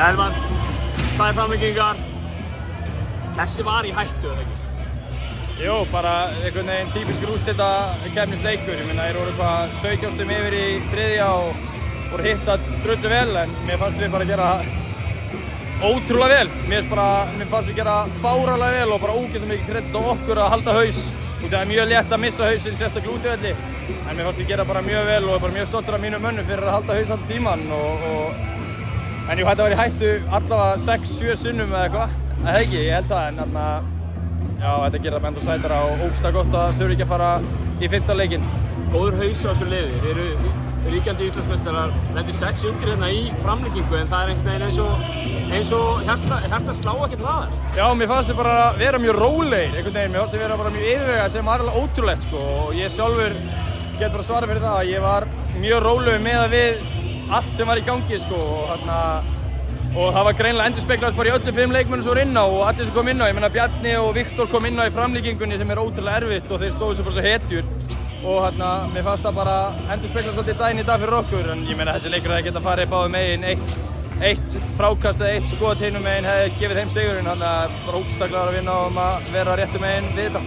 Elvar, tvær framlengingar. Þessi var í hættu, eða ekki? Jú, bara einhvern veginn típiskur úrslitakeppnisleikur. Ég meina, þeir voru eitthvað 17 stigum yfir í þriðja og voru hitta drullu vel, en mér fannst við bara gera ótrúlega vel. Mér fannst við gera fáránlega vel og bara ógeðslega mikið kredit á okkur að halda haus. Það er mjög létt að missa hausinn, sérstaklega útivelli. En mér fannst við gera bara mjög vel og bara mjög stoltur af mínum mönnum fyrir að halda haus allan tíman. En jú, þetta var í hættu allavega 6-7 sinnum eða eitthvað. Það ekki, ég held það, en þarna, já, þetta gerir það með enda sætara og ógeðslega gott að þurfi ekki að fara í 5. leikinn. Góður haus á þessu liði. Þeir eru ríkjandi Íslandsmeistarar, lendir 6 undir hérna í framlengingu, en það er einhvern veginn eins og hjarta slá ekkert hraðar. Já, mér fannst þið bara vera mjög rólegir einhvern veginn. Mér fannst þið vera bara mjög yfirvegað sem var alveg ótrúlegt, sko. Og ég sjálfur get bara svara fyrir það að ég var mjög rólegur með við allt sem var í gangi, sko. Og það var greinilega endurspeglast bara í öllum 5 leikmönnum sem voru inn á og allir sem kom inn á. Ég meina Bjarni og Viktor kom inn á í framlengingunni sem er ótrúlega erfitt og þeir stóðu sem bara svo hetjur. Og mér fannst það bara endurspeglast svolítið daginn í dag fyrir okkur. En ég meina þessi leikur hefði getað farið báðum megin. Eitt frákast eða eitt skot hinum megin hefði gefið þeim sigurinn. Þannig að bara ógeðslega glaður að vinna og að vera réttu megin við þetta.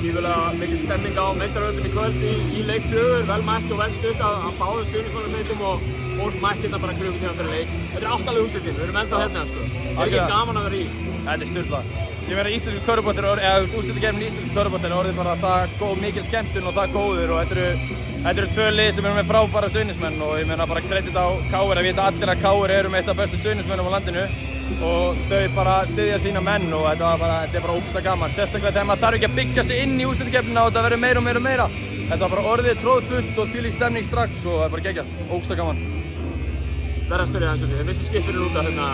Gífurlega mikil stemming á meistararöldum í kvöld í leik 4, vel mætt og vel stutt á báðum stuðningsmannasveitum og fólk mætti þetta bara klukkutíma fyrir leik. Þetta er 8. úrslitin, við erum ennþá hérna, sko. Er ekki gaman að vera í? Þetta er sturlað. Ég meina íslensku körfubolti, eða úrslitakeppnin í íslensku körfubolti er orðið bara það mikil skemmtun og það góður og þetta eru 2 lið sem eru með frábæra stuðningsmenn og ég meina bara kredit á KR að vita allir að KR eru með eitt af bestu stuðningsmennum á landinu og þau bara styðja sína menn og þetta er bara ógeðslega gaman. Sérstaklega þegar maður þarf ekki að byggja sig inn í úrslitakeppnina og þetta verður meira og meira og meira. Þetta var bara orðið tróðfullt og þvílík stemning strax og það er bara geggjað, ógeðslega gaman. Verð að spyrja það eins og því, þeir missi skipperinn út af hérna,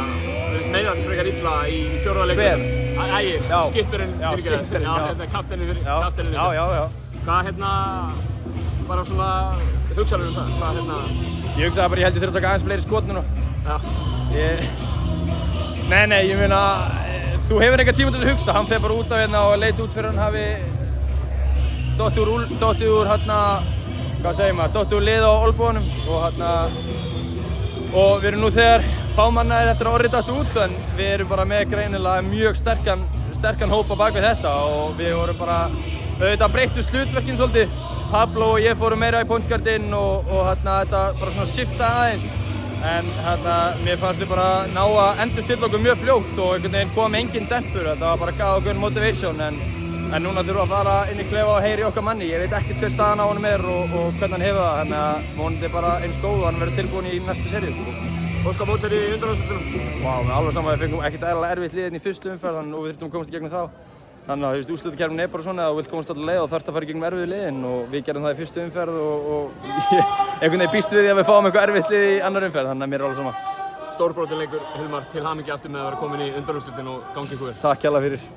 þeir meiðast frekar illa í 4. leikunum. Hver? Ægir, skipperinn fyrirgeðu. Já, hérna kafteninn. Já. Hvað bara svona hugsaður það? Hvað Ég hugsaði bara ég þurfti að taka aðeins fleiri skot núna. Já. Nei, ég meina, þú hefur enga tíma til að hugsa, hann fer bara út af hérna og leit út fyrir hann hafi dottið úr dottið úr lið á olnbogunum og við erum nú þegar fámannaðir eftir að Orri datt út en við erum bara með greinilega mjög sterkan hóp á bak við þetta og við vorum bara auðvitað breyttust hlutverkin svolítið. Pablo og ég fórum meira í pointguardinn og þetta bara svona shifta aðeins en mér fannst við bara ná að endurstilla okkur mjög fljótt og einhvern veginn kom engin dempur. Þetta var bara gaf okkur motivation en núna þurfum við að fara inn í klefa og heyra í okkar manni. Ég veit ekkert hver staðan á honum er og hvernig hann hefur það, þannig að vonandi bara eins góð og hann verður tilbúinn í næstu seríu, sko. Óskar mót í undanúrslitunum? Vá, með alveg saman við fengum ekkert eðlilega erfitt lið inn í fyrstu umferð og við þurftum að komast í gegnum þá. Þannig að úrslitakeppnin er bara svona að þú vilt komast alla leið og þarft að fara í gegnum erfiðu liðin og við gerðum það í fyrstu umferð og einhvern veginn býst við því að við fáum eitthvað erfitt lið í annar umferð, þannig að mér er alveg sama. Stórbrotin leikur, Hilmar, til hamingju aftur með að vera komin í undanúrslitin og gangi ykkur vel. Takk hérlega fyrir.